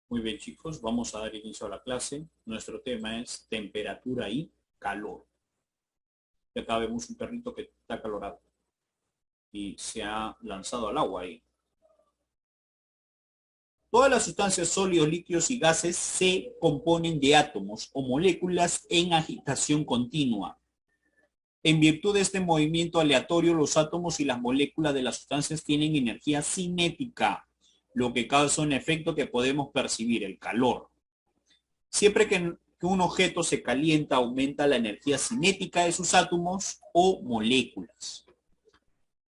Muy bien, chicos, vamos a dar inicio a la clase. Nuestro tema es temperatura y calor. Y acá vemos un perrito que está calorado y se ha lanzado al agua ahí. Todas las sustancias sólidos, líquidos y gases se componen de átomos o moléculas en agitación continua. En virtud de este movimiento aleatorio, los átomos y las moléculas de las sustancias tienen energía cinética, lo que causa un efecto que podemos percibir, el calor. Siempre que un objeto se calienta, aumenta la energía cinética de sus átomos o moléculas.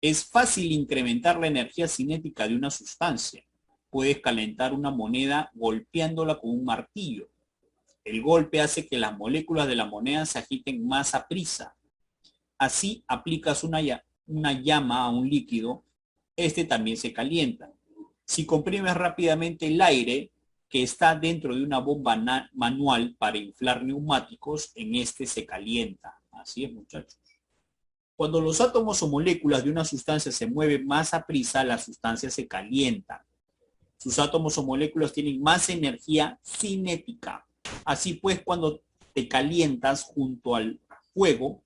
Es fácil incrementar la energía cinética de una sustancia. Puedes calentar una moneda golpeándola con un martillo. El golpe hace que las moléculas de la moneda se agiten más a prisa. Así aplicas una llama a un líquido, este también se calienta. Si comprimes rápidamente el aire que está dentro de una bomba manual para inflar neumáticos, en este se calienta. Así es, muchachos. Cuando los átomos o moléculas de una sustancia se mueven más a prisa, la sustancia se calienta. Sus átomos o moléculas tienen más energía cinética. Así pues, cuando te calientas junto al fuego,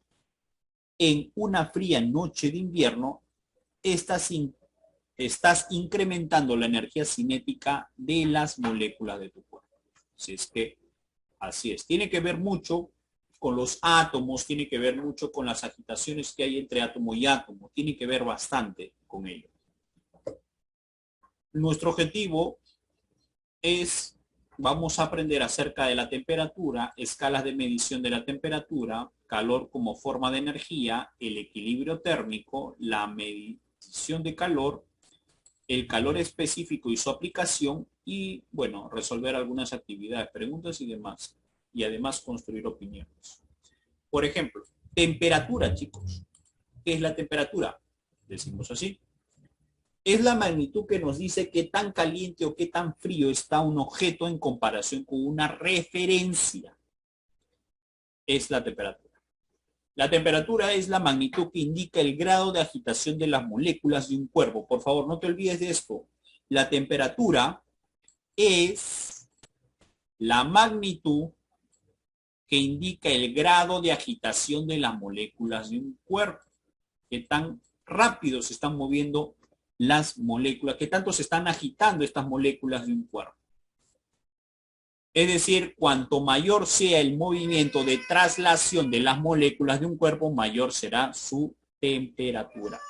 en una fría noche de invierno, estás, estás incrementando la energía cinética de las moléculas de tu cuerpo. Así es que, así es. Tiene que ver mucho con los átomos, tiene que ver mucho con las agitaciones que hay entre átomo y átomo, tiene que ver bastante con ello. Nuestro objetivo es, vamos a aprender acerca de la temperatura, escalas de medición de la temperatura, calor como forma de energía, el equilibrio térmico, la medición de calor, el calor específico y su aplicación y, bueno, resolver algunas actividades, preguntas y demás. Y además construir opiniones. Por ejemplo, temperatura, chicos. ¿Qué es la temperatura? Decimos así. Es la magnitud que nos dice qué tan caliente o qué tan frío está un objeto en comparación con una referencia. Es la temperatura. La temperatura es la magnitud que indica el grado de agitación de las moléculas de un cuerpo. Por favor, no te olvides de esto. La temperatura es la magnitud que indica el grado de agitación de las moléculas de un cuerpo. Qué tan rápido se están moviendo las moléculas, qué tanto se están agitando estas moléculas de un cuerpo. Es decir, cuanto mayor sea el movimiento de traslación de las moléculas de un cuerpo, mayor será su temperatura.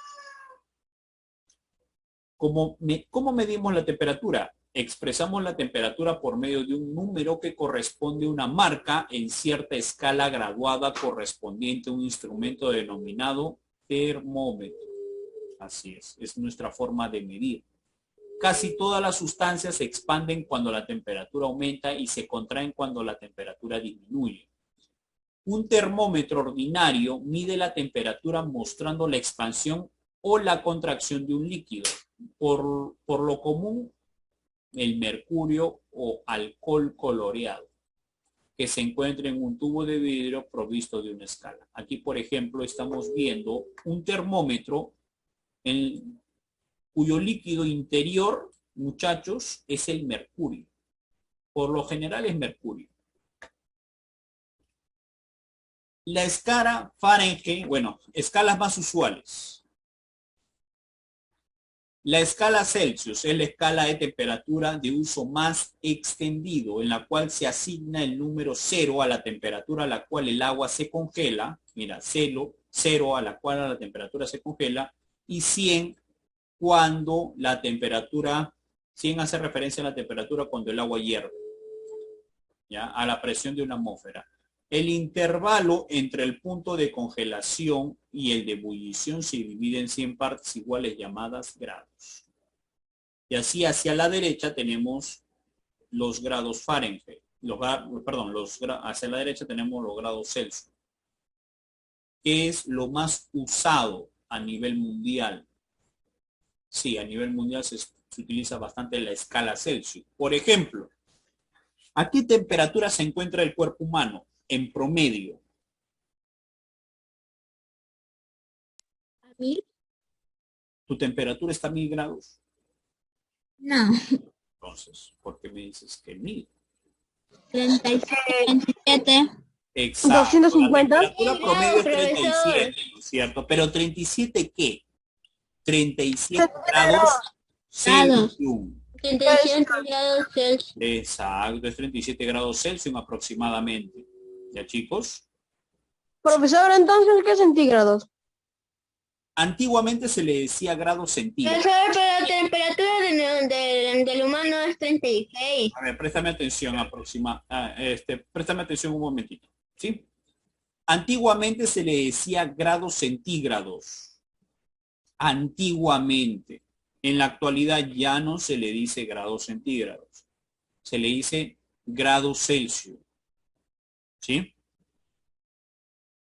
¿Cómo medimos la temperatura? Expresamos la temperatura por medio de un número que corresponde a una marca en cierta escala graduada correspondiente a un instrumento denominado termómetro. Así es nuestra forma de medir. Casi todas las sustancias se expanden cuando la temperatura aumenta y se contraen cuando la temperatura disminuye. Un termómetro ordinario mide la temperatura mostrando la expansión o la contracción de un líquido. Por lo común, el mercurio o alcohol coloreado, que se encuentra en un tubo de vidrio provisto de una escala. Aquí, por ejemplo, estamos viendo un termómetro en, cuyo líquido interior, muchachos, es el mercurio. Por lo general es mercurio. La escala Fahrenheit, bueno, escalas más usuales. La escala Celsius es la escala de temperatura de uso más extendido, en la cual se asigna el número 0 a la temperatura a la cual el agua se congela, mira, 0 a la cual la temperatura se congela, y 100 cuando la temperatura, 100 hace referencia a la temperatura cuando el agua hierve, ¿ya? A la presión de una atmósfera. El intervalo entre el punto de congelación y el de ebullición se divide en 100 partes iguales llamadas grados. Y así hacia la derecha tenemos los grados Fahrenheit. Hacia la derecha tenemos los grados Celsius, que es lo más usado a nivel mundial. Sí, a nivel mundial se utiliza bastante la escala Celsius. Por ejemplo, ¿a qué temperatura se encuentra el cuerpo humano en promedio? ¿A mí? ¿Tu temperatura está a 1000 grados? No. Entonces, ¿por qué me dices que 1000? 37. Exacto. 250. La temperatura promedio es Profesor. 37, ¿no es cierto? Pero 37, ¿qué? 37 grados Celsius. 37 grados Celsius. Exacto, es 37 grados Celsius aproximadamente. ¿Ya, chicos? Profesor, entonces, ¿qué centígrados? Antiguamente se le decía grados centígrados. Profesor, pero la temperatura del humano es 36. A ver, préstame atención préstame atención un momentito, ¿sí? Antiguamente se le decía grados centígrados. Antiguamente. En la actualidad ya no se le dice grados centígrados. Se le dice grados Celsius. ¿Sí?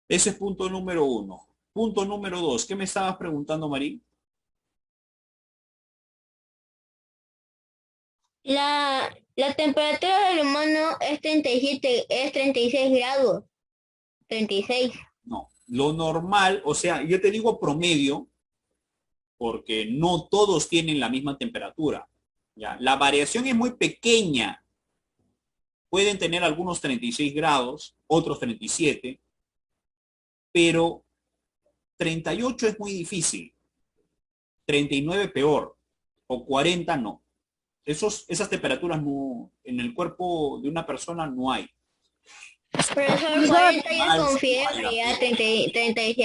Ese es punto número 1. Punto número 2. ¿Qué me estabas preguntando, Marín? La temperatura del humano es 36 grados. 36. No. Lo normal, o sea, yo te digo promedio, porque no todos tienen la misma temperatura. ¿Ya? La variación es muy pequeña. Pueden tener algunos 36 grados, otros 37, pero 38 es muy difícil, 39 peor, o 40 no. Esas temperaturas no, en el cuerpo de una persona no hay. Profesor, 40 ya es con fiebre, ya 37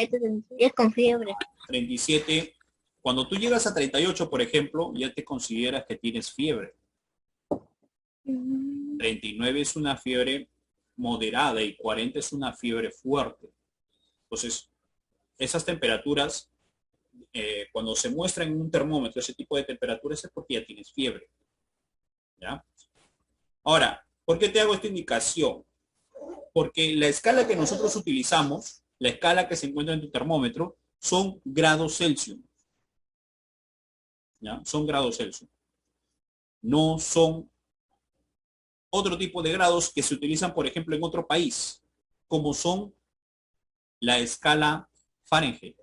ya es con fiebre. 37, cuando tú llegas a 38, por ejemplo, ya te consideras que tienes fiebre. 39 es una fiebre moderada y 40 es una fiebre fuerte. Entonces, esas temperaturas, cuando se muestra en un termómetro ese tipo de temperaturas es porque ya tienes fiebre. ¿Ya? Ahora, ¿por qué te hago esta indicación? Porque la escala que nosotros utilizamos, la escala que se encuentra en tu termómetro, son grados Celsius. ¿Ya? Son grados Celsius. No son otro tipo de grados que se utilizan, por ejemplo, en otro país, como son la escala Fahrenheit.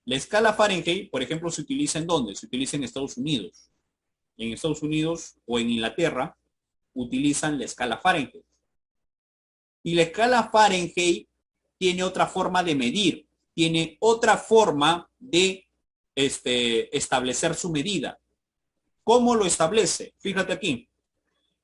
La escala Fahrenheit, por ejemplo, se utiliza ¿en dónde? Se utiliza en Estados Unidos. En Estados Unidos o en Inglaterra utilizan la escala Fahrenheit. Y la escala Fahrenheit tiene otra forma de medir, tiene otra forma de establecer su medida. ¿Cómo lo establece? Fíjate aquí.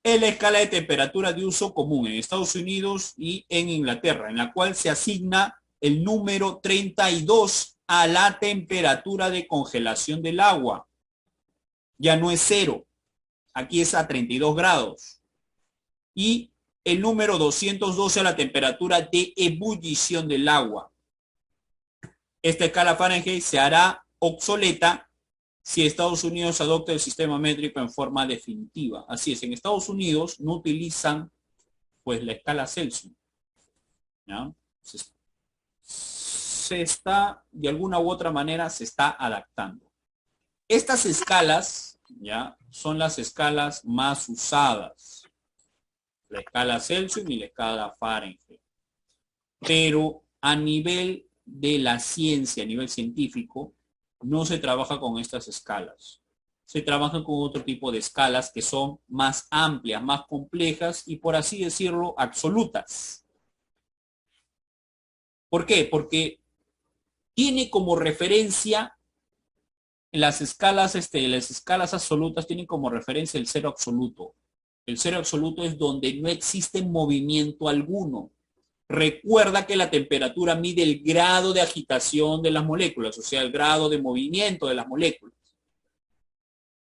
Es la escala de temperatura de uso común en Estados Unidos y en Inglaterra, en la cual se asigna el número 32 a la temperatura de congelación del agua. Ya no es 0. Aquí es a 32 grados. Y el número 212 a la temperatura de ebullición del agua. Esta escala Fahrenheit se hará obsoleta si Estados Unidos adopta el sistema métrico en forma definitiva. Así es, en Estados Unidos no utilizan pues la escala Celsius. ¿Ya? Se está, de alguna u otra manera, se está adaptando. Estas escalas, ¿ya? Son las escalas más usadas. La escala Celsius y la escala Fahrenheit. Pero a nivel de la ciencia, a nivel científico, no se trabaja con estas escalas. Se trabaja con otro tipo de escalas que son más amplias, más complejas y, por así decirlo, absolutas. ¿Por qué? Porque tiene como referencia las escalas absolutas tienen como referencia el cero absoluto. El cero absoluto es donde no existe movimiento alguno. Recuerda que la temperatura mide el grado de agitación de las moléculas, o sea, el grado de movimiento de las moléculas.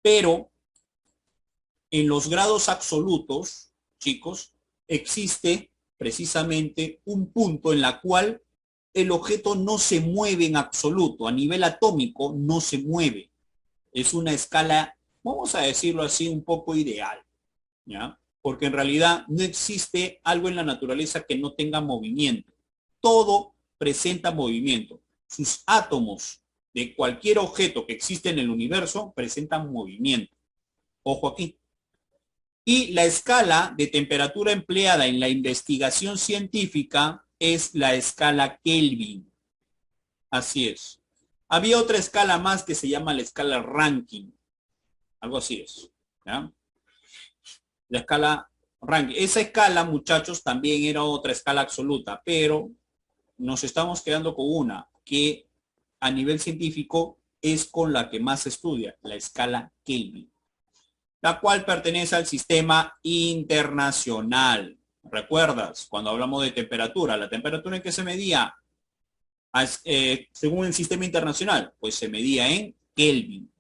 Pero en los grados absolutos, chicos, existe precisamente un punto en la cual el objeto no se mueve en absoluto, a nivel atómico no se mueve. Es una escala, vamos a decirlo así, un poco ideal, ¿ya? Porque en realidad no existe algo en la naturaleza que no tenga movimiento. Todo presenta movimiento. Sus átomos de cualquier objeto que existe en el universo presentan movimiento. Ojo aquí. Y la escala de temperatura empleada en la investigación científica es la escala Kelvin. Así es. Había otra escala más que se llama la escala Rankine. Algo así es. ¿Ya? La escala Rankine. Esa escala, muchachos, también era otra escala absoluta, pero nos estamos quedando con una que a nivel científico es con la que más se estudia, la escala Kelvin, la cual pertenece al sistema internacional. ¿Recuerdas? Cuando hablamos de temperatura, ¿la temperatura en qué se medía? Según el sistema internacional, pues se medía en Kelvin.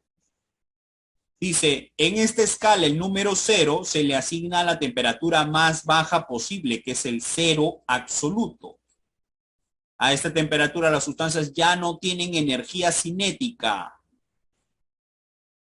Dice, en esta escala el número 0 se le asigna la temperatura más baja posible, que es el 0 absoluto. A esta temperatura las sustancias ya no tienen energía cinética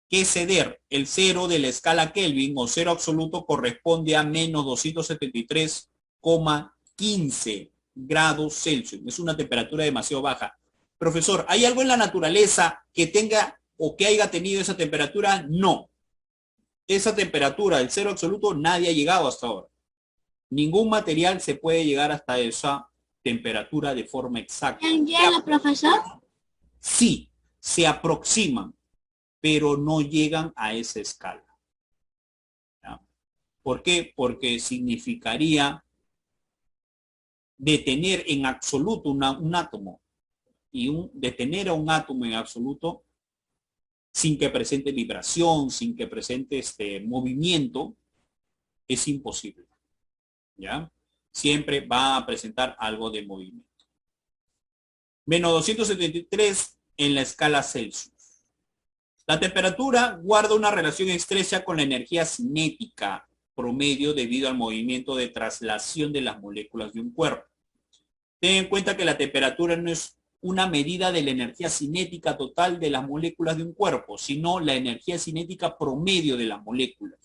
que ceder. El 0 de la escala Kelvin o 0 absoluto corresponde a menos 273,15 grados Celsius. Es una temperatura demasiado baja. Profesor, ¿hay algo en la naturaleza que tenga o que haya tenido esa temperatura? No. Esa temperatura, el 0 absoluto, nadie ha llegado hasta ahora. Ningún material se puede llegar hasta esa temperatura de forma exacta. ¿Llega, profesor? Sí, se aproximan, pero no llegan a esa escala. ¿Ya? ¿Por qué? Porque significaría detener en absoluto un átomo. Y detener a un átomo en absoluto sin que presente vibración, sin que presente movimiento, es imposible. ¿Ya? Siempre va a presentar algo de movimiento. Menos 273 en la escala Celsius. La temperatura guarda una relación estrecha con la energía cinética promedio debido al movimiento de traslación de las moléculas de un cuerpo. Ten en cuenta que la temperatura no es una medida de la energía cinética total de las moléculas de un cuerpo, sino la energía cinética promedio de las moléculas.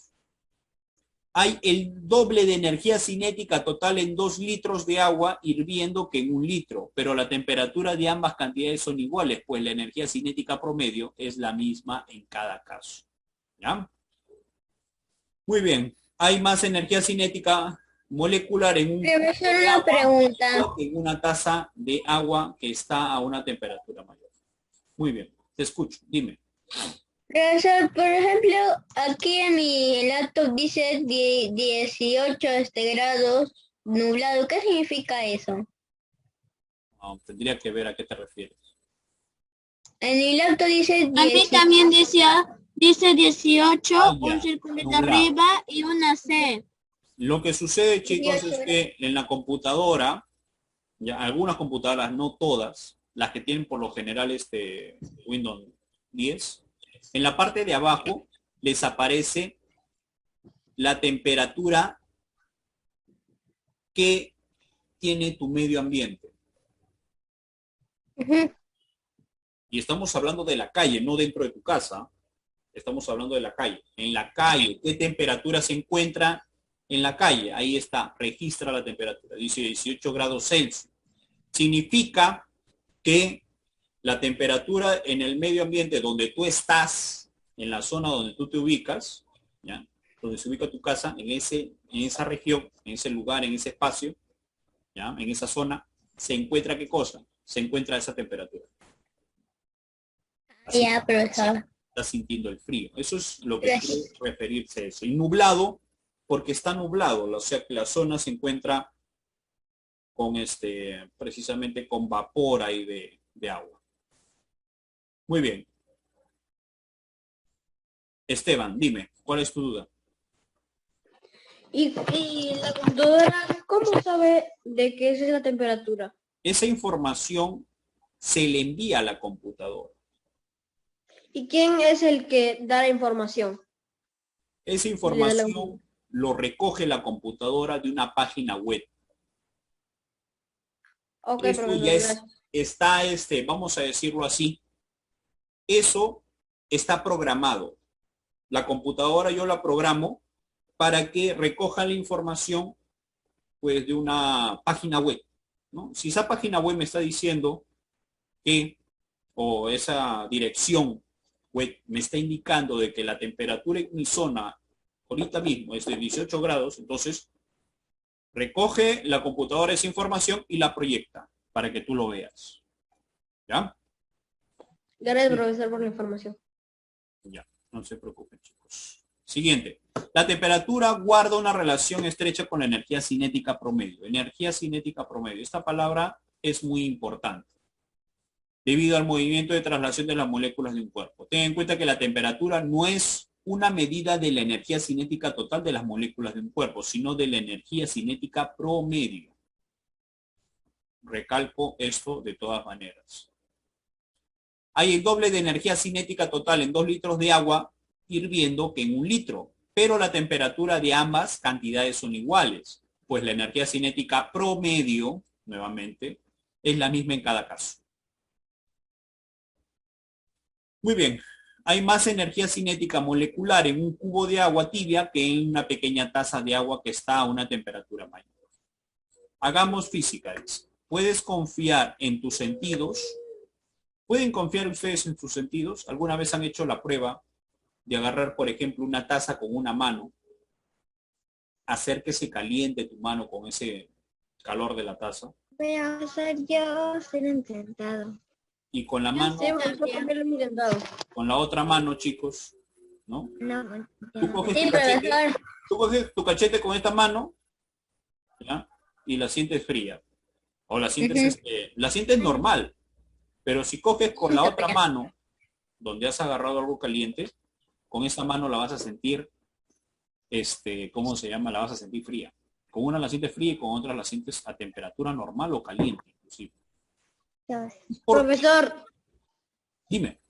Hay el doble de energía cinética total en 2 litros de agua hirviendo que en 1 litro, pero la temperatura de ambas cantidades son iguales, pues la energía cinética promedio es la misma en cada caso. ¿Ya? Muy bien. Hay más energía cinética molecular en una pregunta. en una taza de agua que está a una temperatura mayor. Muy bien. Te escucho. Dime. Profesor, por ejemplo, aquí en mi laptop dice 18 grados nublado. ¿Qué significa eso? No, tendría que ver a qué te refieres. En mi laptop dice 18. A mí también dice 18, ya, un circulito nublado. arriba y una C. Lo que sucede, chicos, 18, es que en la computadora, ya algunas computadoras, no todas, las que tienen por lo general Windows 10, en la parte de abajo les aparece la temperatura que tiene tu medio ambiente. Y estamos hablando de la calle, no dentro de tu casa. Estamos hablando de la calle. En la calle, ¿qué temperatura se encuentra en la calle? Ahí está, registra la temperatura. Dice 18 grados Celsius. Significa que la temperatura en el medio ambiente donde tú estás, en la zona donde tú te ubicas, ¿ya? Donde se ubica tu casa, en esa región, en ese lugar, en ese espacio, ¿ya? En esa zona, se encuentra ¿qué cosa? Se encuentra esa temperatura. Así Ya, profesor. está sintiendo el frío. Eso es lo que quiere referirse a eso. Y nublado, porque está nublado, o sea que la zona se encuentra con precisamente con vapor ahí de agua. Muy bien. Esteban, dime, ¿cuál es tu duda? Y la computadora, ¿cómo sabe de qué es la temperatura? Esa información se le envía a la computadora. ¿Y quién es el que da la información? Esa información lo recoge la computadora de una página web. Ok, Eso profesor, ya gracias. está, vamos a decirlo así, eso está programado. La computadora yo la programo para que recoja la información pues de una página web, ¿no? Si esa página web me está diciendo que, o esa dirección web me está indicando de que la temperatura en mi zona ahorita mismo es de 18 grados, entonces recoge la computadora esa información y la proyecta para que tú lo veas. ¿Ya? Gracias, profesor, por la información. Ya, no se preocupen, chicos. Siguiente. La temperatura guarda una relación estrecha con la energía cinética promedio. Energía cinética promedio. Esta palabra es muy importante debido al movimiento de traslación de las moléculas de un cuerpo. Ten en cuenta que la temperatura no es una medida de la energía cinética total de las moléculas de un cuerpo, sino de la energía cinética promedio. Recalco esto de todas maneras. Hay el doble de energía cinética total en 2 litros de agua hirviendo que en 1 litro, pero la temperatura de ambas cantidades son iguales, pues la energía cinética promedio, nuevamente, es la misma en cada caso. Muy bien, hay más energía cinética molecular en un cubo de agua tibia que en una pequeña taza de agua que está a una temperatura mayor. Hagamos física, dice. ¿Puedes confiar en tus sentidos? ¿Pueden confiar ustedes en sus sentidos? ¿Alguna vez han hecho la prueba de agarrar, por ejemplo, una taza con una mano, hacer que se caliente tu mano con ese calor de la taza? Voy a hacer yo ser intentado. Y con la mano, Sí, yo también lo he intentado. con la otra mano, chicos, ¿no? No, Tú coges, sí, tu cachete, profesor. tú coges tu cachete con esta mano, ¿ya? Y la sientes fría. O la sientes, la sientes normal. Pero si coges con la otra mano, donde has agarrado algo caliente, con esa mano la vas a sentir, ¿cómo se llama? La vas a sentir fría. Con una la sientes fría y con otra la sientes a temperatura normal o caliente, inclusive. Profesor, Dime.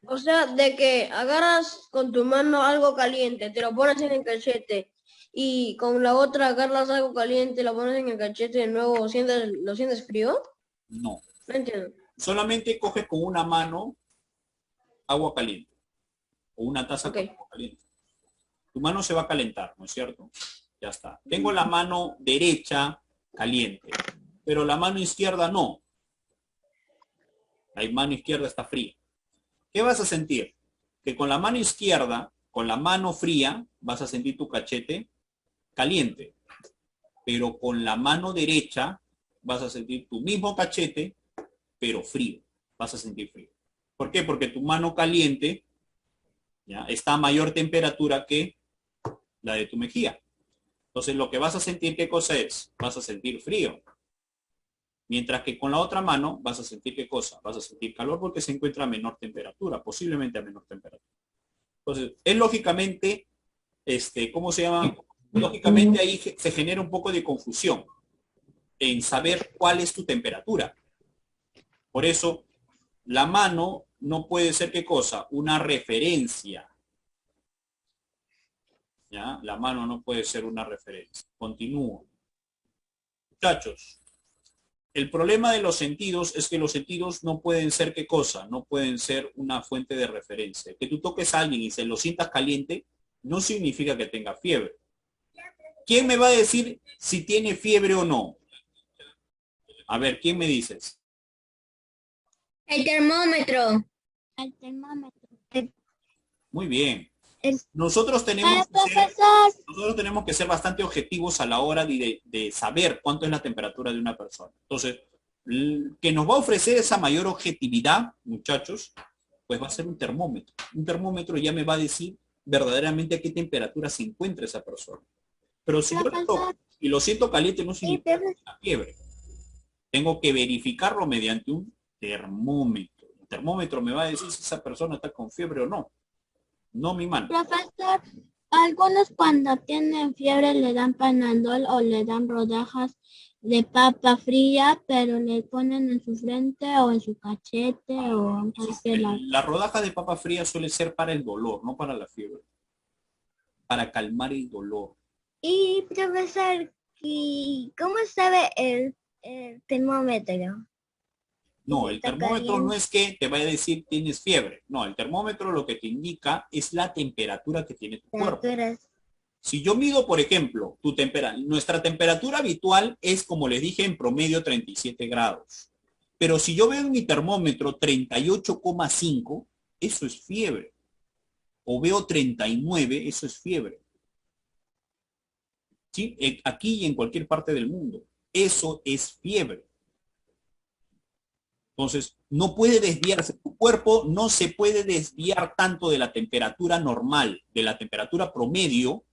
o sea, de que agarras con tu mano algo caliente, te lo pones en el cachete y con la otra agarras algo caliente, lo pones en el cachete de nuevo, ¿lo sientes frío? No. No entiendo. Solamente coges con una mano agua caliente. O una taza con agua caliente. Tu mano se va a calentar, ¿no es cierto? Ya está. Tengo la mano derecha caliente, pero la mano izquierda no. La mano izquierda está fría. ¿Qué vas a sentir? Que con la mano izquierda, con la mano fría, vas a sentir tu cachete caliente. Pero con la mano derecha vas a sentir tu mismo cachete, pero frío. Vas a sentir frío. ¿Por qué? Porque tu mano caliente, ¿ya?, está a mayor temperatura que la de tu mejilla. Entonces lo que vas a sentir, ¿qué cosa es? Vas a sentir frío. Mientras que con la otra mano vas a sentir ¿qué cosa? Vas a sentir calor porque se encuentra a menor temperatura, posiblemente a menor temperatura. Entonces, es lógicamente, ¿cómo se llama? Lógicamente ahí se genera un poco de confusión en saber cuál es tu temperatura. Por eso, la mano no puede ser ¿qué cosa? Una referencia. ¿Ya? La mano no puede ser una referencia. Continúo. Muchachos, el problema de los sentidos es que los sentidos no pueden ser ¿qué cosa? No pueden ser una fuente de referencia. Que tú toques a alguien y se lo sientas caliente no significa que tenga fiebre. ¿Quién me va a decir si tiene fiebre o no? A ver, ¿quién me dices? El termómetro. El termómetro. Muy bien. El- Nosotros tenemos que ser bastante objetivos a la hora de saber cuánto es la temperatura de una persona. Entonces, que nos va a ofrecer esa mayor objetividad, muchachos, pues va a ser un termómetro. Un termómetro ya me va a decir verdaderamente a qué temperatura se encuentra esa persona. Pero si yo lo toco y lo siento caliente, no significa que tenga fiebre. Tengo que verificarlo mediante un termómetro. El termómetro me va a decir si esa persona está con fiebre o no. No mi mano. Profesor, algunos cuando tienen fiebre le dan Panadol o le dan rodajas de papa fría, pero le ponen en su frente o en su cachete o en cualquier lado. La rodaja de papa fría suele ser para el dolor, no para la fiebre. Para calmar el dolor. Y profesor, ¿y cómo sabe el termómetro? No, el termómetro no es que te vaya a decir tienes fiebre. No, el termómetro lo que te indica es la temperatura que tiene tu cuerpo. Si yo mido, por ejemplo, nuestra temperatura habitual es, como les dije, en promedio 37 grados. Pero si yo veo en mi termómetro 38,5, eso es fiebre. O veo 39, eso es fiebre. ¿Sí? Aquí y en cualquier parte del mundo. Eso es fiebre. Entonces, no puede desviarse. Tu cuerpo no se puede desviar tanto de la temperatura normal, de la temperatura promedio,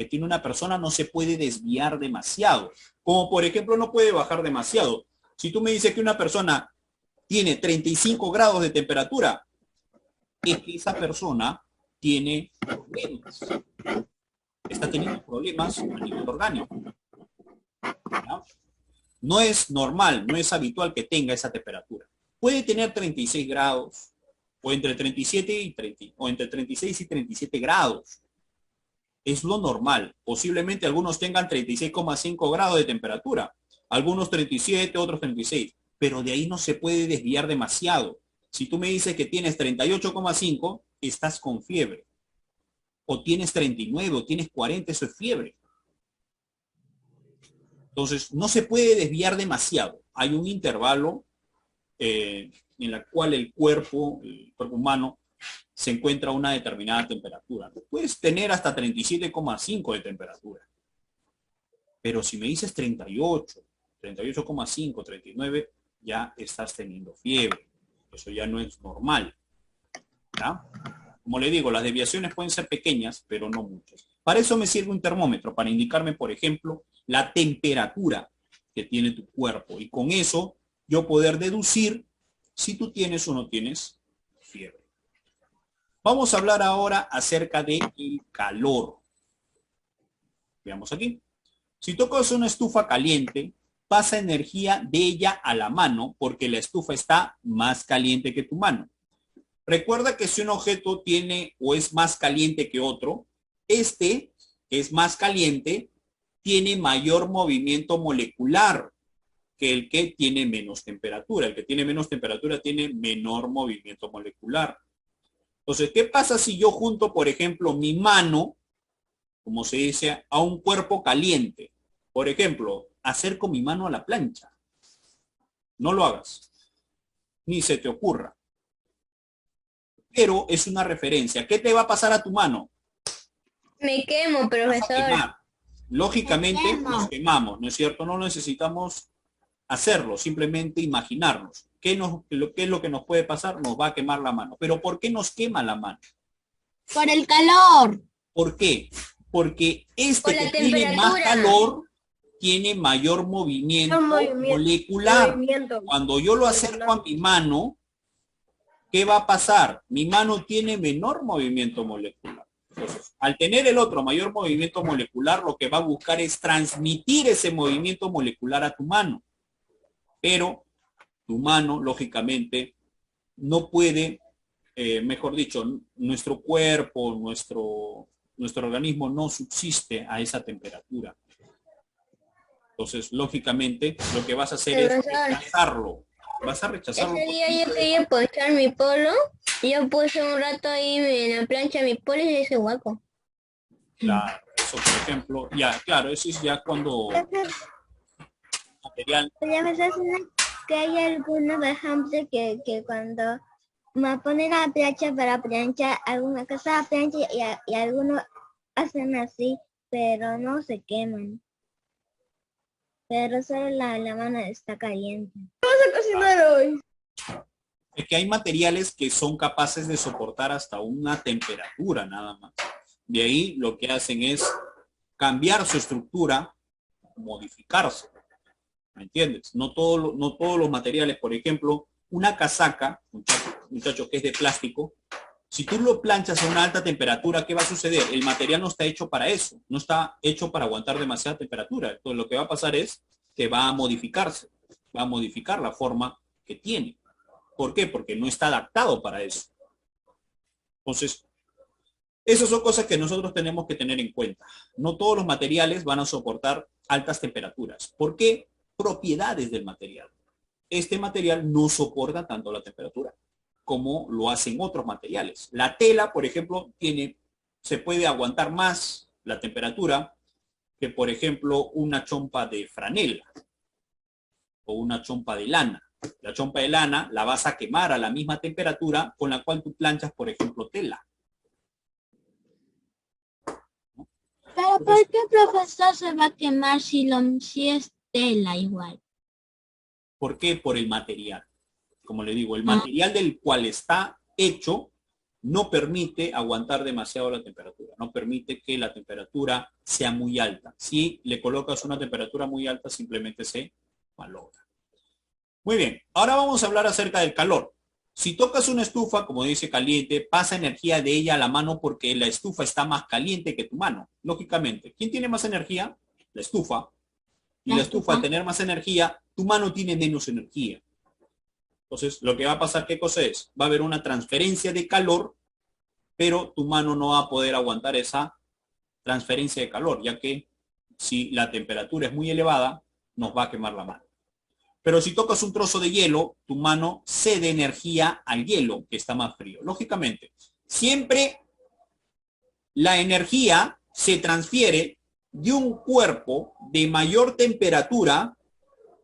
que tiene una persona no se puede desviar demasiado. Como por ejemplo no puede bajar demasiado. Si tú me dices que una persona tiene 35 grados de temperatura, es que esa persona tiene problemas. Está teniendo problemas a nivel orgánico. ¿Ya? No es normal, no es habitual que tenga esa temperatura. Puede tener 36 grados, o entre 37 y 30, o entre 36 y 37 grados. Es lo normal. Posiblemente algunos tengan 36,5 grados de temperatura, algunos 37, otros 36, pero de ahí no se puede desviar demasiado. Si tú me dices que tienes 38,5, estás con fiebre. O tienes 39, o tienes 40, eso es fiebre. Entonces, no se puede desviar demasiado. Hay un intervalo en el cual el cuerpo humano, se encuentra a una determinada temperatura. Puedes tener hasta 37,5 de temperatura. Pero si me dices 38, 38,5, 39, ya estás teniendo fiebre. Eso ya no es normal. ¿Ya? Como le digo, las desviaciones pueden ser pequeñas, pero no muchas. Para eso me sirve un termómetro, para indicarme, por ejemplo, la temperatura que tiene tu cuerpo. Y con eso yo poder deducir si tú tienes o no tienes fiebre. Vamos a hablar ahora acerca del calor. Veamos aquí. Si tocas una estufa caliente, pasa energía de ella a la mano porque la estufa está más caliente que tu mano. Recuerda que si un objeto tiene o es más caliente que otro, este es más caliente, tiene mayor movimiento molecular que el que tiene menos temperatura. El que tiene menos temperatura tiene menor movimiento molecular. Entonces, ¿qué pasa si yo junto, por ejemplo, mi mano, como se dice, a un cuerpo caliente? Por ejemplo, acerco mi mano a la plancha. No lo hagas. Ni se te ocurra. Pero es una referencia. ¿Qué te va a pasar a tu mano? Me quemo, profesor. Lógicamente nos quemamos, ¿no es cierto? No necesitamos hacerlo, simplemente imaginarnos. ¿Qué es lo que nos puede pasar? Nos va a quemar la mano. ¿Pero por qué nos quema la mano? Por el calor. ¿Por qué? Porque Por la que tiene más temperatura. calor tiene mayor movimiento molecular. Cuando yo lo acerco a mi mano, ¿qué va a pasar? Mi mano tiene menor movimiento molecular. Entonces, al tener el otro mayor movimiento molecular, lo que va a buscar es transmitir ese movimiento molecular a tu mano. Pero tu mano, lógicamente, no puede, mejor dicho, nuestro cuerpo, nuestro organismo no subsiste a esa temperatura. Entonces, lógicamente, lo que vas a hacer es rechazarlo. Vas a rechazarlo. Ese día yo quería ponchar mi polo. Yo puse un rato ahí en la plancha mi polo y ese hueco. Claro, eso por ejemplo, ya, claro, eso es ya cuando material. Ya me hace que hay algunos, por ejemplo, que cuando me ponen la plancha para planchar alguna cosa plancha y algunos hacen así, pero no se queman. Pero solo la mano está caliente. Vamos a cocinar hoy. Es que hay materiales que son capaces de soportar hasta una temperatura nada más. De ahí lo que hacen es cambiar su estructura, modificarse. ¿Me entiendes? No todos los materiales, por ejemplo, una casaca, muchachos, que es de plástico, si tú lo planchas a una alta temperatura, ¿qué va a suceder? El material no está hecho para eso, no está hecho para aguantar demasiada temperatura. Entonces lo que va a pasar es que va a modificarse, va a modificar la forma que tiene. ¿Por qué? Porque no está adaptado para eso. Entonces, esas son cosas que nosotros tenemos que tener en cuenta. No todos los materiales van a soportar altas temperaturas. ¿Por qué? Propiedades del material. Este material no soporta tanto la temperatura como lo hacen otros materiales. La tela, por ejemplo, se puede aguantar más la temperatura que, por ejemplo, una chompa de franela o una chompa de lana. La chompa de lana la vas a quemar a la misma temperatura con la cual tú planchas, por ejemplo, tela. Pero ¿por qué, profesor, se va a quemar si es tela igual? ¿Por qué? Por el material. Como le digo, el material del cual está hecho no permite aguantar demasiado la temperatura, no permite que la temperatura sea muy alta. Si le colocas una temperatura muy alta, simplemente se malogra. Muy bien, ahora vamos a hablar acerca del calor. Si tocas una estufa, como dice caliente, pasa energía de ella a la mano porque la estufa está más caliente que tu mano. Lógicamente, ¿quién tiene más energía? La estufa. Y la estufa, al tener más energía, tu mano tiene menos energía. Entonces, lo que va a pasar, ¿qué cosa es? Va a haber una transferencia de calor, pero tu mano no va a poder aguantar esa transferencia de calor, ya que si la temperatura es muy elevada, nos va a quemar la mano. Pero si tocas un trozo de hielo, tu mano cede energía al hielo, que está más frío. Lógicamente, siempre la energía se transfiere de un cuerpo de mayor temperatura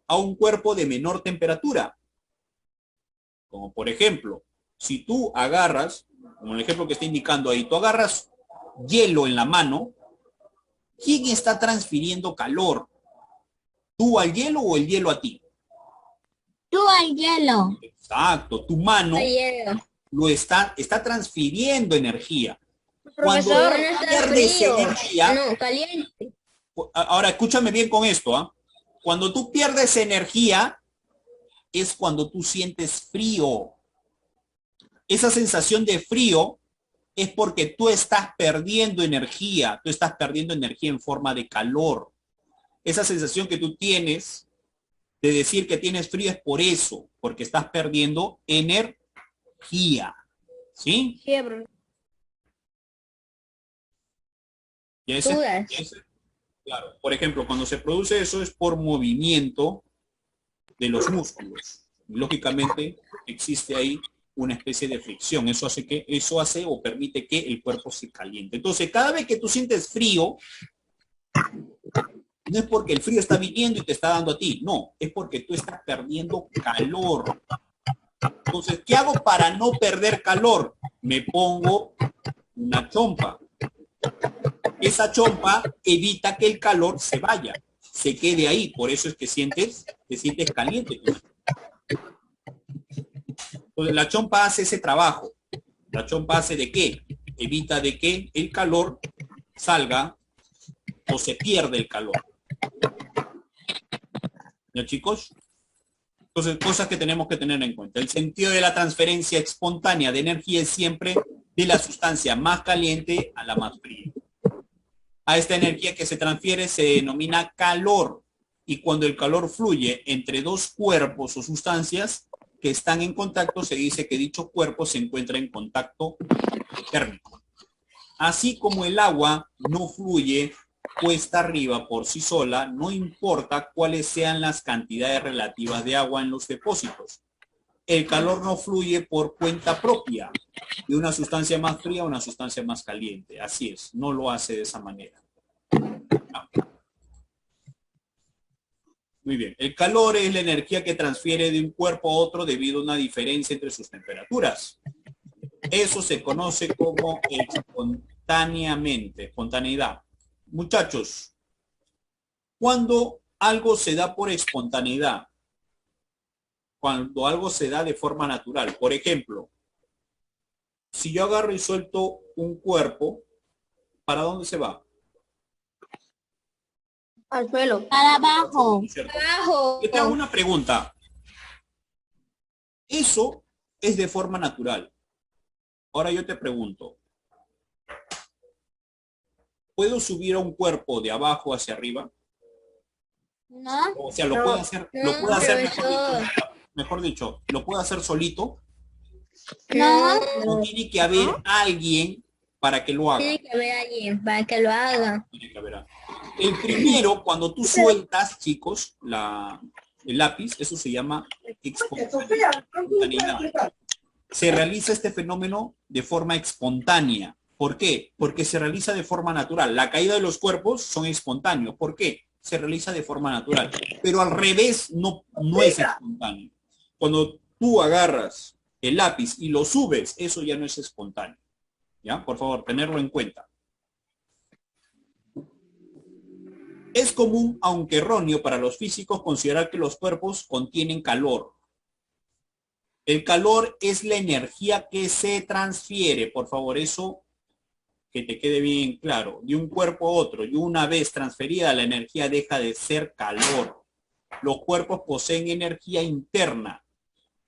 a un cuerpo de menor temperatura. Como por ejemplo, si tú agarras, como el ejemplo que está indicando ahí, tú agarras hielo en la mano, ¿quién está transfiriendo calor? ¿Tú al hielo o el hielo a ti? Tú al hielo. Exacto, tu mano lo está transfiriendo energía. Cuando Profesor, pierdes energía, No, caliente. ahora escúchame bien con esto, ¿ah? Cuando tú pierdes energía, es cuando tú sientes frío. Esa sensación de frío es porque tú estás perdiendo energía, en forma de calor. Esa sensación que tú tienes de decir que tienes frío es por eso, porque estás perdiendo energía. ¿Sí? Sí, profesor. Y Dudas. claro, por ejemplo, cuando se produce eso es por movimiento de los músculos. Lógicamente existe ahí una especie de fricción. Eso hace o permite que el cuerpo se caliente. Entonces, cada vez que tú sientes frío, no es porque el frío está viniendo y te está dando a ti. No, es porque tú estás perdiendo calor. Entonces, ¿qué hago para no perder calor? Me pongo una chompa. Esa chompa evita que el calor se vaya, se quede ahí. Por eso es que te sientes caliente. Entonces, la chompa hace ese trabajo. ¿La chompa hace de qué? Evita de que el calor salga o se pierda el calor. ¿Ya, chicos? Entonces, cosas que tenemos que tener en cuenta. El sentido de la transferencia espontánea de energía es siempre de la sustancia más caliente a la más fría. A esta energía que se transfiere se denomina calor. Y cuando el calor fluye entre dos cuerpos o sustancias que están en contacto, se dice que dicho cuerpo se encuentra en contacto térmico. Así como el agua no fluye cuesta arriba por sí sola, no importa cuáles sean las cantidades relativas de agua en los depósitos. El calor no fluye por cuenta propia de una sustancia más fría a una sustancia más caliente. Así es, no lo hace de esa manera. Muy bien. El calor es la energía que transfiere de un cuerpo a otro debido a una diferencia entre sus temperaturas. Eso se conoce como espontaneidad. Muchachos, cuando algo se da por espontaneidad, cuando algo se da de forma natural, por ejemplo, si yo agarro y suelto un cuerpo, ¿para dónde se va? Al suelo. Para abajo. Abajo. Yo te hago una pregunta. Eso es de forma natural. Ahora yo te pregunto, ¿puedo subir a un cuerpo de abajo hacia arriba? ¿No? O sea, lo puedo hacer, mejor dicho, lo puedo hacer solito. No. No tiene que haber alguien para que lo haga. Tiene que haber alguien para que lo haga. Tiene que haber alguien. El primero, cuando tú sueltas, chicos, el lápiz, eso se llama espontaneidad. Se realiza este fenómeno de forma espontánea. ¿Por qué? Porque se realiza de forma natural. La caída de los cuerpos son espontáneos. ¿Por qué? Se realiza de forma natural. Pero al revés no es espontáneo. Cuando tú agarras el lápiz y lo subes, eso ya no es espontáneo. ¿Ya? Por favor, tenerlo en cuenta. Es común, aunque erróneo para los físicos, considerar que los cuerpos contienen calor. El calor es la energía que se transfiere. Por favor, eso que te quede bien claro. De un cuerpo a otro. Y una vez transferida, la energía deja de ser calor. Los cuerpos poseen energía interna,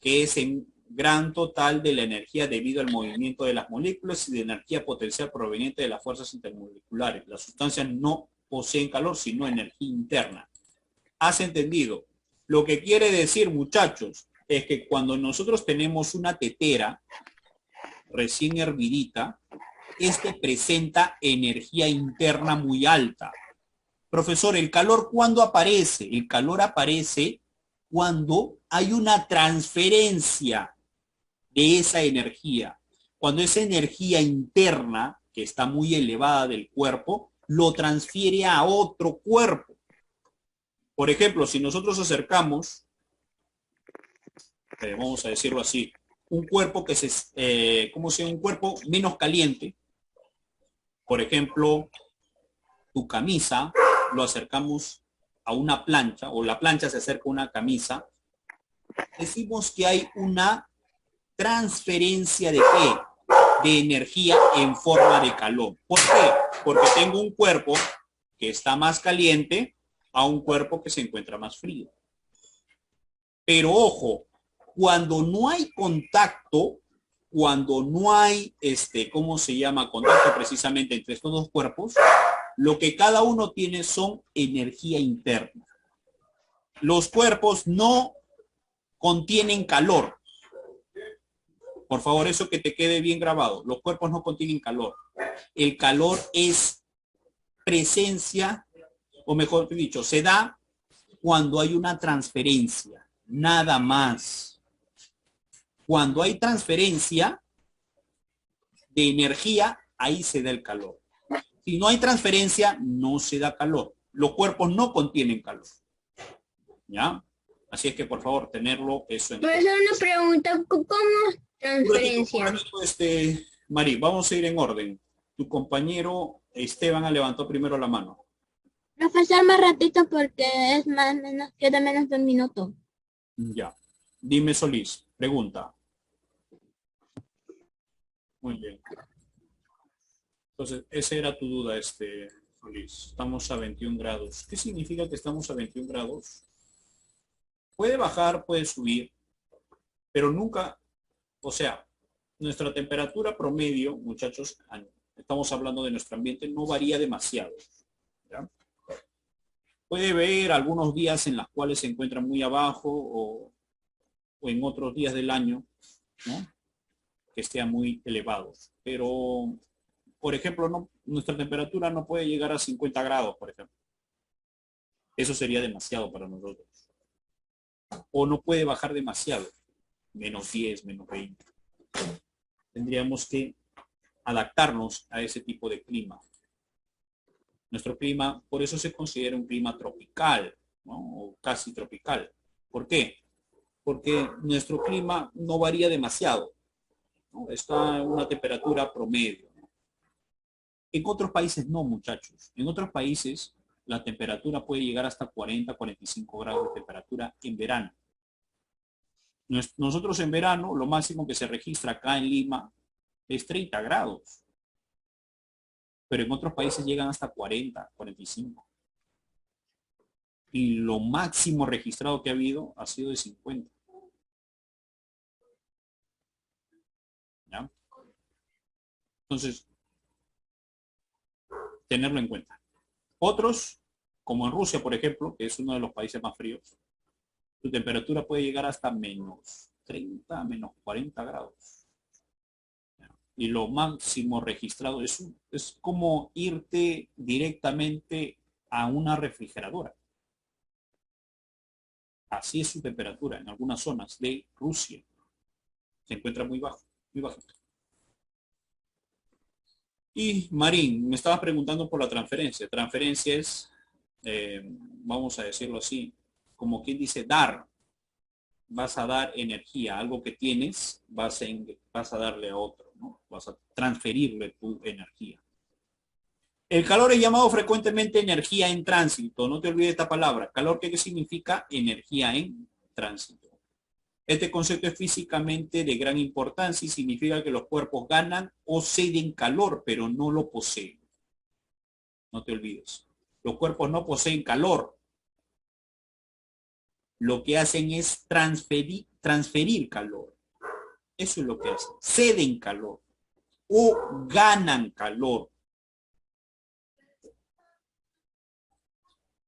que es en gran total de la energía debido al movimiento de las moléculas y de energía potencial proveniente de las fuerzas intermoleculares. Las sustancias no poseen calor, sino energía interna. ¿Has entendido? Lo que quiere decir, muchachos, es que cuando nosotros tenemos una tetera recién hervidita, este presenta energía interna muy alta. Profesor, ¿el calor cuándo aparece? El calor aparece cuando hay una transferencia de esa energía. Cuando esa energía interna, que está muy elevada del cuerpo, lo transfiere a otro cuerpo. Por ejemplo, si nosotros acercamos, vamos a decirlo así, un cuerpo que un cuerpo menos caliente, por ejemplo, tu camisa, lo acercamos a una plancha, o la plancha se acerca a una camisa, decimos que hay una transferencia ¿de qué? De energía en forma de calor. ¿Por qué? Porque tengo un cuerpo que está más caliente a un cuerpo que se encuentra más frío. Pero ojo, cuando no hay contacto, cuando no hay, contacto precisamente entre estos dos cuerpos, lo que cada uno tiene son energía interna. Los cuerpos no contienen calor. Por favor, eso que te quede bien grabado. Los cuerpos no contienen calor. El calor es presencia, o mejor dicho, se da cuando hay una transferencia. Nada más. Cuando hay transferencia de energía, ahí se da el calor. Si no hay transferencia, no se da calor. Los cuerpos no contienen calor. ¿Ya? Así es que, por favor, tenerlo eso en cuenta. Pero una pregunta, ¿cómo es transferencia? Mari, vamos a ir en orden. Tu compañero Esteban levantó primero la mano. Profesor, más ratito porque queda menos de un minuto. Ya. Dime, Solís, pregunta. Muy bien. Entonces, esa era tu duda, Solís. Estamos a 21 grados. ¿Qué significa que estamos a 21 grados? Puede bajar, puede subir, pero nunca, o sea, nuestra temperatura promedio, muchachos, estamos hablando de nuestro ambiente, no varía demasiado. ¿Ya? Puede haber algunos días en los cuales se encuentran muy abajo o en otros días del año, ¿no? Que estén muy elevados. Pero, por ejemplo, nuestra temperatura no puede llegar a 50 grados, por ejemplo. Eso sería demasiado para nosotros. O no puede bajar demasiado. Menos 10, menos 20. Tendríamos que adaptarnos a ese tipo de clima. Nuestro clima, por eso se considera un clima tropical, ¿no? O casi tropical. ¿Por qué? Porque nuestro clima no varía demasiado, ¿no? Está en una temperatura promedio, ¿no? En otros países no, muchachos. En otros países la temperatura puede llegar hasta 40, 45 grados de temperatura en verano. Nosotros en verano, lo máximo que se registra acá en Lima es 30 grados. Pero en otros países llegan hasta 40, 45. Y lo máximo registrado que ha habido ha sido de 50. ¿Ya? Entonces, tenerlo en cuenta. Otros, como en Rusia, por ejemplo, que es uno de los países más fríos, su temperatura puede llegar hasta menos 30, menos 40 grados. Y lo máximo registrado es como irte directamente a una refrigeradora. Así es su temperatura en algunas zonas de Rusia. Se encuentra muy bajo, muy bajito. Y Marín, me estabas preguntando por la transferencia. Transferencia es, vamos a decirlo así, como quien dice dar. Vas a dar energía, algo que tienes, vas a darle a otro, ¿no? Vas a transferirle tu energía. El calor es llamado frecuentemente energía en tránsito. No te olvides esta palabra. Calor, ¿qué significa? Energía en tránsito. Este concepto es físicamente de gran importancia y significa que los cuerpos ganan o ceden calor, pero no lo poseen. No te olvides. Los cuerpos no poseen calor. Lo que hacen es transferir calor. Eso es lo que hacen. Ceden calor o ganan calor.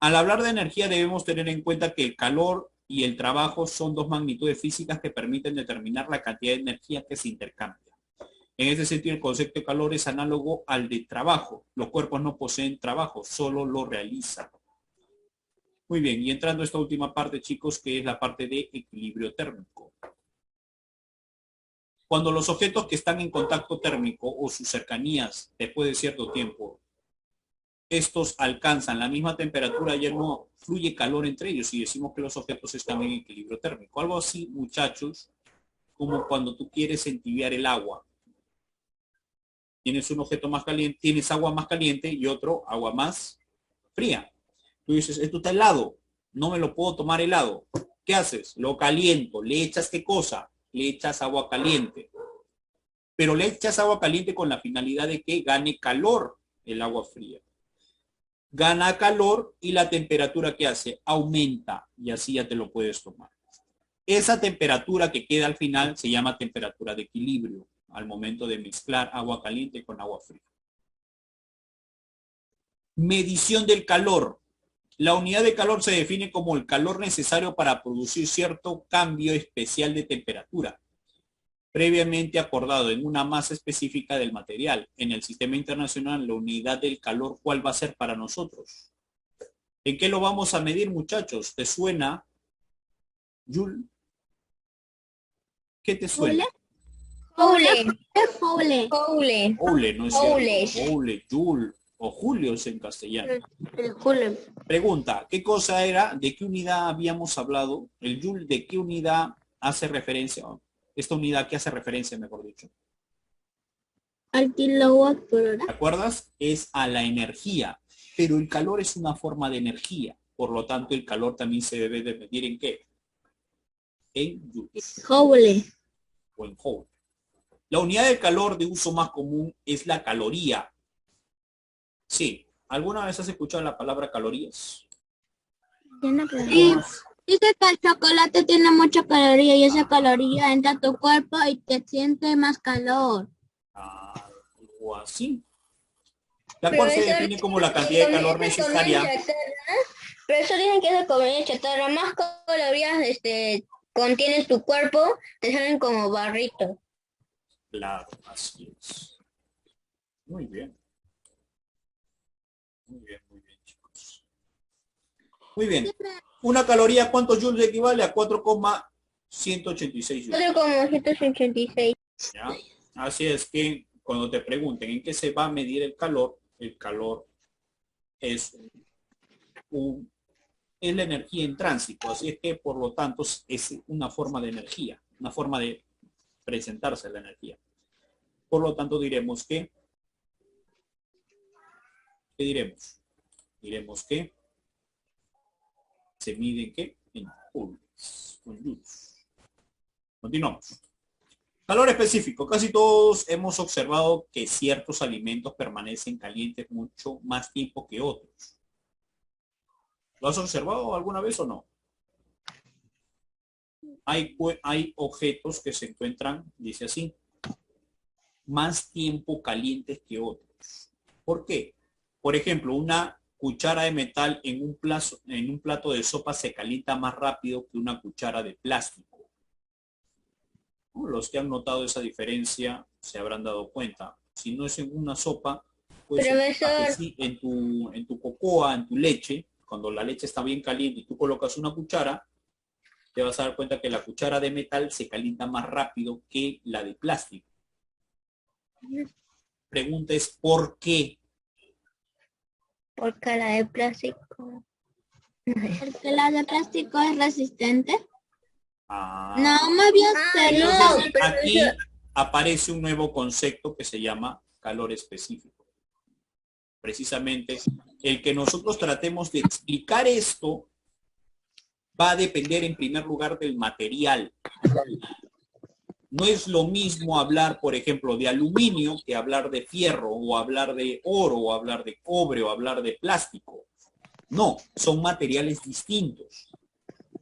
Al hablar de energía debemos tener en cuenta que el calor y el trabajo son dos magnitudes físicas que permiten determinar la cantidad de energía que se intercambia. En ese sentido, el concepto de calor es análogo al de trabajo. Los cuerpos no poseen trabajo, solo lo realizan. Muy bien, y entrando a esta última parte, chicos, que es la parte de equilibrio térmico. Cuando los objetos que están en contacto térmico o sus cercanías después de cierto tiempo, estos alcanzan la misma temperatura, ya no fluye calor entre ellos y decimos que los objetos están en equilibrio térmico. Algo así, muchachos, como cuando tú quieres entibiar el agua. Tienes un objeto más caliente, tienes agua más caliente y otro agua más fría. Tú dices, esto está helado, no me lo puedo tomar helado. ¿Qué haces? Lo caliento. ¿Le echas qué cosa? Le echas agua caliente. Pero le echas agua caliente con la finalidad de que gane calor el agua fría. Gana calor y la temperatura que hace aumenta y así ya te lo puedes tomar. Esa temperatura que queda al final se llama temperatura de equilibrio al momento de mezclar agua caliente con agua fría. Medición del calor. La unidad de calor se define como el calor necesario para producir cierto cambio especial de temperatura, previamente acordado en una masa específica del material. En el sistema internacional, la unidad del calor, ¿cuál va a ser para nosotros? ¿En qué lo vamos a medir, muchachos? ¿Te suena? ¿Joule? ¿Qué te suena? Joule. Joule. Joule. Joule, no es Joules. cierto. Joule, Joule o Julios en castellano. El Joule. Pregunta, ¿qué cosa era? ¿De qué unidad habíamos hablado? El Joule, ¿de qué unidad hace referencia? Esta unidad, ¿qué hace referencia, mejor dicho? Al kilowatt por hora. ¿Te acuerdas? Es a la energía, pero el calor es una forma de energía. Por lo tanto, el calor también se debe de medir ¿en qué? En joules Joule. o en joule. La unidad de calor de uso más común es la caloría. Sí. ¿Alguna vez has escuchado la palabra calorías? Sí, dice que el chocolate tiene mucha caloría y esa caloría entra a tu cuerpo y te siente más calor. Algo así. La cual se define como la cantidad de calor necesaria. Pero eso dicen que esa comida chatarra, más calorías contiene tu cuerpo, te salen como barritos. Claro, así es. Muy bien. Muy bien, chicos. Muy bien. Una caloría, ¿cuántos joules equivale? A 4,186 joules. 4,186. ¿Ya? Así es que cuando te pregunten en qué se va a medir el calor es la energía en tránsito. Así es que, por lo tanto, es una forma de energía, una forma de presentarse la energía. Por lo tanto, diremos que, ¿qué diremos? Diremos que se mide en ¿qué? En joules. Continuamos. Calor específico. Casi todos hemos observado que ciertos alimentos permanecen calientes mucho más tiempo que otros. ¿Lo has observado alguna vez o no? Hay objetos que se encuentran, dice así, más tiempo calientes que otros. ¿Por qué? Por ejemplo, una cuchara de metal en un plato de sopa se calienta más rápido que una cuchara de plástico. Los que han notado esa diferencia se habrán dado cuenta. Si no es en una sopa, pues en tu cocoa, en tu leche, cuando la leche está bien caliente y tú colocas una cuchara, te vas a dar cuenta que la cuchara de metal se calienta más rápido que la de plástico. Pregunta es, ¿por qué? Porque la de plástico. Porque la de plástico es resistente. Ah, No, más bien entonces, aquí aparece un nuevo concepto que se llama calor específico. Precisamente, el que nosotros tratemos de explicar esto va a depender en primer lugar del material. No es lo mismo hablar, por ejemplo, de aluminio que hablar de fierro, o hablar de oro, o hablar de cobre, o hablar de plástico. No, son materiales distintos.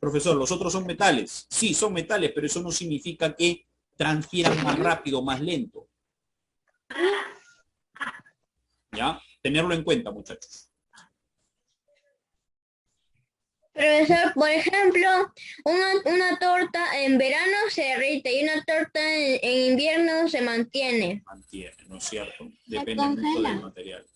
Profesor, ¿los otros son metales? Sí, son metales, pero eso no significa que transfieran más rápido, más lento. ¿Ya? Tenerlo en cuenta, muchachos. Profesor, por ejemplo, una torta en verano se derrite y una torta en invierno se mantiene. Mantiene, ¿no es cierto? Depende mucho del material.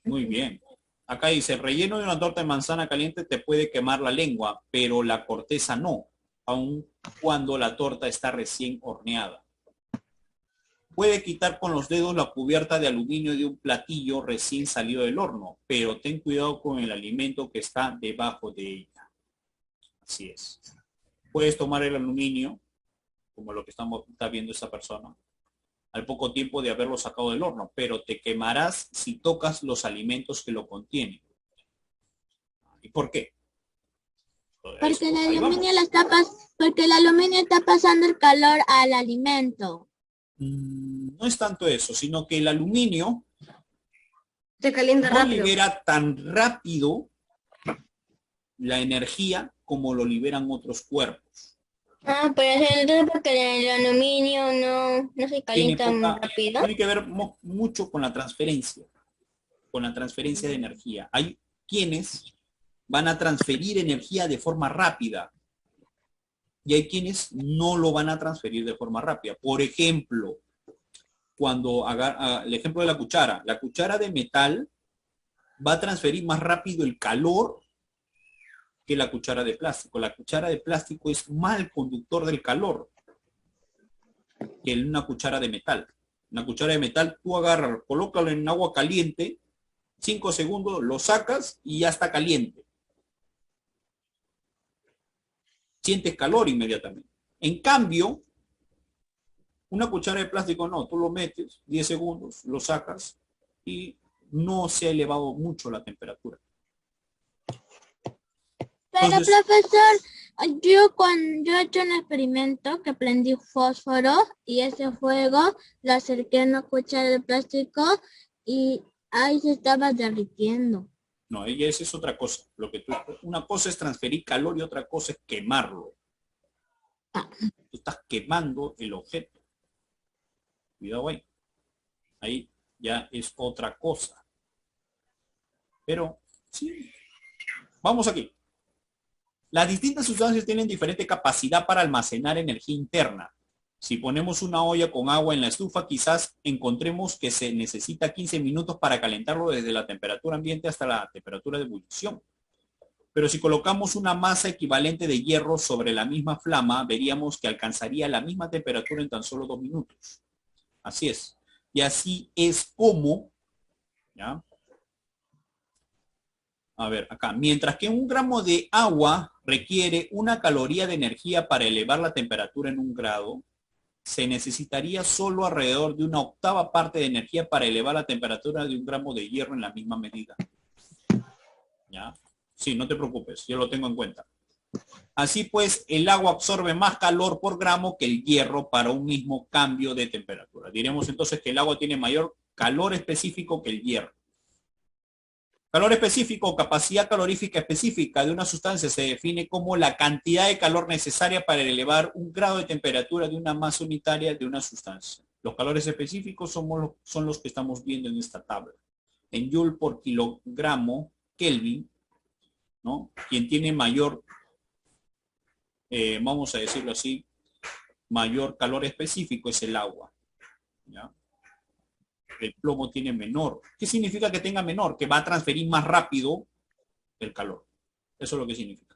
Muy bien. Acá dice, el relleno de una torta de manzana caliente te puede quemar la lengua, pero la corteza no, aun cuando la torta está recién horneada. Puede quitar con los dedos la cubierta de aluminio de un platillo recién salido del horno, pero ten cuidado con el alimento que está debajo de ella. Así es. Puedes tomar el aluminio, como lo que está viendo esta persona, al poco tiempo de haberlo sacado del horno, pero te quemarás si tocas los alimentos que lo contienen. ¿Y por qué? Porque el aluminio está pasando el calor al alimento. No es tanto eso, sino que el aluminio Se calienta no rápido. libera tan rápido la energía como lo liberan otros cuerpos. Ah, pero entonces porque el aluminio no se calienta muy rápido. Tiene que ver mucho con la transferencia de energía. Hay quienes van a transferir energía de forma rápida y hay quienes no lo van a transferir de forma rápida. Por ejemplo, cuando el ejemplo de la cuchara de metal va a transferir más rápido el calor que la cuchara de plástico. La cuchara de plástico es mal conductor del calor que una cuchara de metal. Una cuchara de metal tú agarras, colócalo en agua caliente, 5 segundos, lo sacas y ya está caliente. Sientes calor inmediatamente. En cambio, una cuchara de plástico no, tú lo metes, 10 segundos, lo sacas y no se ha elevado mucho la temperatura. Pero Entonces, profesor, yo he hecho un experimento que prendí fósforo y ese fuego lo acerqué a una cuchara de plástico y ahí se estaba derritiendo. no, esa es otra cosa. Una cosa es transferir calor y otra cosa es quemarlo. Tú estás quemando el objeto. Cuidado ahí. Ahí ya es otra cosa. Pero, sí. Vamos aquí. Las distintas sustancias tienen diferente capacidad para almacenar energía interna. Si ponemos una olla con agua en la estufa, quizás encontremos que se necesita 15 minutos para calentarlo desde la temperatura ambiente hasta la temperatura de ebullición. Pero si colocamos una masa equivalente de hierro sobre la misma flama, veríamos que alcanzaría la misma temperatura en tan solo 2 minutos. Así es. Y así es como, ¿ya? A ver, acá. Mientras que 1 gramo de agua requiere 1 caloría de energía para elevar la temperatura en 1 grado, se necesitaría solo alrededor de 1/8 parte de energía para elevar la temperatura de 1 gramo de hierro en la misma medida. ¿Ya? Sí, no te preocupes, yo lo tengo en cuenta. Así pues, el agua absorbe más calor por gramo que el hierro para un mismo cambio de temperatura. Diremos entonces que el agua tiene mayor calor específico que el hierro. Calor específico o capacidad calorífica específica de una sustancia se define como la cantidad de calor necesaria para elevar 1 grado de temperatura de una masa unitaria de una sustancia. Los calores específicos son los que estamos viendo en esta tabla. En Joule por kilogramo Kelvin, ¿no? Quien tiene mayor, vamos a decirlo así, mayor calor específico es el agua, ¿ya? El plomo tiene menor. ¿Qué significa que tenga menor? Que va a transferir más rápido el calor. Eso es lo que significa.